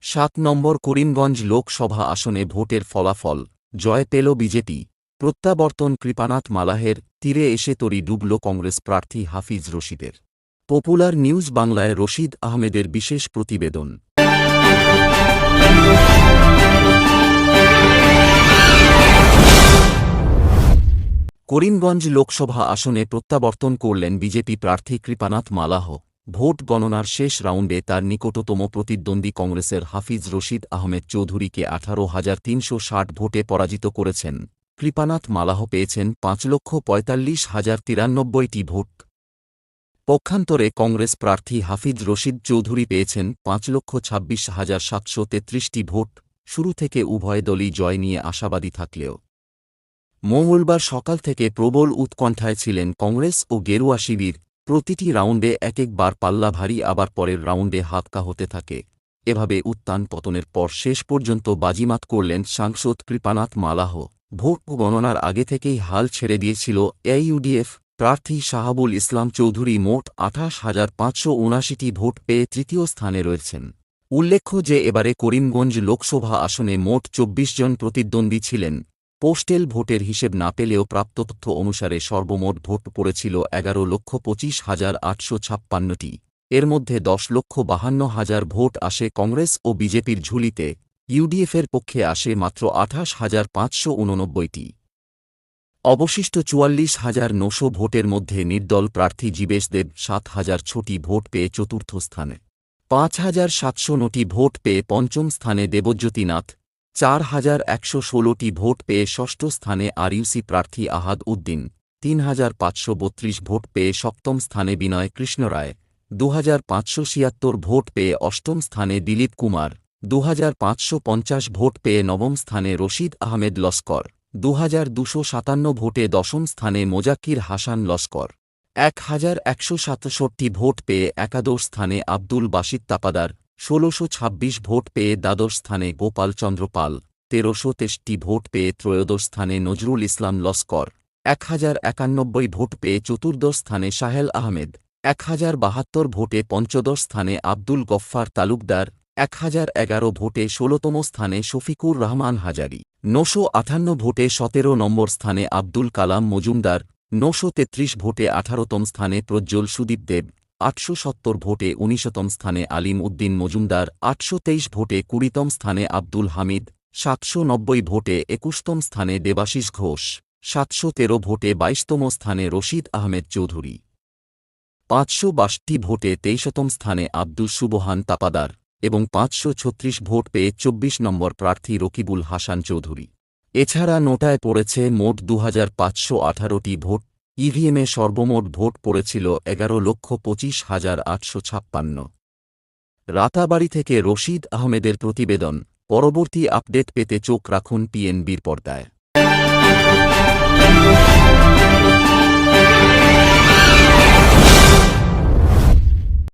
৭ নম্বর করিমগঞ্জ লোকসভা আসনে ভোটের ফলাফল, জয় পেল বিজেপি, প্রত্যাবর্তন কৃপানাথ মালাহের, তীরে এসে তরি ডুবল কংগ্রেস প্রার্থী হাফিজ রশিদের। পপুলার নিউজ বাংলায় রশিদ আহমেদের বিশেষ প্রতিবেদন। করিমগঞ্জ লোকসভা আসনে প্রত্যাবর্তন করলেন বিজেপি প্রার্থী কৃপানাথ মালাহ। ভোট গণনার শেষ রাউন্ডে তার নিকটতম প্রতিদ্বন্দ্বী কংগ্রেসের হাফিজ রশিদ আহমেদ চৌধুরীকে ১৮,৩৬০ ভোটে পরাজিত করেছেন। কৃপানাথ মালাহ পেয়েছেন ৫,৪৫,০৯৩টি ভোট। পক্ষান্তরে কংগ্রেস প্রার্থী হাফিজ রশিদ চৌধুরী পেয়েছেন ৫,২৬,৭৩৩টি ভোট। শুরু থেকে উভয় দলই জয় নিয়ে আশাবাদী থাকলেও মঙ্গলবার সকাল থেকে প্রবল উৎকণ্ঠায় ছিলেন কংগ্রেস ও গেরুয়া শিবির। প্রতিটি রাউন্ডে এক একবার পাল্লা ভারী, আবার পরের রাউন্ডে হাতকা হতে থাকে। এভাবে উত্থান পতনের পর শেষ পর্যন্ত বাজিমাত করলেন সাংসদ কৃপানাথ মালাহ। ভোট গণনার আগে থেকেই হাল ছেড়ে দিয়েছিল এআইইউডিএফ প্রার্থী শাহাবুল ইসলাম চৌধুরী। মোট ২৮,৫৭৯টি ভোট পেয়ে তৃতীয় স্থানে রয়েছেন। উল্লেখ্য যে এবারে করিমগঞ্জ লোকসভা আসনে মোট ২৪ জন প্রতিদ্বন্দ্বী ছিলেন। পোস্টেল ভোটের হিসেব না পেলেও প্রাপ্ত তথ্য অনুসারে সর্বমোট ভোট পড়েছিল ১১,২৫,৮৫৬টি। এর মধ্যে ১০,৫২,০০০ ভোট আসে কংগ্রেস ও বিজেপির ঝুলিতে। ইউডিএফের পক্ষে আসে মাত্র ২৮,৫৮৯টি। অবশিষ্ট ৪৪,৯০০ ভোটের মধ্যে নির্দল প্রার্থী জীবেশ দেব ৭,০০০টি ভোট পেয়ে চতুর্থ স্থানে, ৫,৭০৯টি ভোট পেয়ে পঞ্চম স্থানে দেবজ্যোতি নাথ, ৪,১১৬টি ভোট পেয়ে ষষ্ঠ স্থানে আরইউসি প্রার্থী আহাদ উদ্দিন, ৩,৫৩২ ভোট পেয়ে সপ্তম স্থানে বিনয় কৃষ্ণ রায়, ২,৫৭৬ ভোট পেয়ে অষ্টম স্থানে দিলীপ কুমার, ২,৫৫০ ভোট পেয়ে নবম স্থানে রশিদ আহমেদ লস্কর, ২,২৫৭ ভোটে দশম স্থানে মোজাক্কির হাসান লস্কর, ১,১৬৭ ভোট পেয়ে একাদশ স্থানে আব্দুল বাসিত তাপাদার, ১৬২৬ ভোট পেয়ে দ্বাদশ স্থানে গোপাল চন্দ্র পাল, ১৩২৩ ভোট পেয়ে ত্রয়োদশ স্থানে নজরুল ইসলাম লস্কর, ১,০৯১ ভোট পেয়ে চতুর্দশ স্থানে সাহেল আহমেদ, ১,০৭২ ভোটে পঞ্চদশ স্থানে আব্দুল গফফার তালুকদার, ১,০১১ ভোটে ১৬তম স্থানে শফিকুর রহমান হাজারি, ৯৫৮ ভোটে ১৭ নম্বর স্থানে আব্দুল কালাম মজুমদার, ৯৩৩ ভোটে ১৮তম স্থানে প্রজ্জ্বল সুদীপ দেব, ৮৭০ ভোটে ১৯তম স্থানে আলিম উদ্দিন মজুমদার, ৮২৩ ভোটে ২০তম স্থানে আব্দুল হামিদ, ৭৯০ ভোটে ২১তম স্থানে দেবাশিস ঘোষ, ৭১৩ ভোটে ২২তম স্থানে রশিদ আহমেদ চৌধুরী, ৫৬২ ভোটে ২৩তম স্থানে আব্দুস সুবহান তাপাদার এবং ৫৩৬ ভোট পেয়ে ২৪ নম্বর প্রার্থী রকিবুল হাসান চৌধুরী। এছাড়া নোটায় পড়েছে মোট ২,৫১৮টি ভোট। ইভিএমে সর্বমোট ভোট পড়েছিল ১১,২৫,৮৫৬। রাতাবাড়ী থেকে রশিদ আহমেদের প্রতিবেদন। পরবর্তী আপডেট পেতে চোখ রাখুন পিএনবির পর্দায়।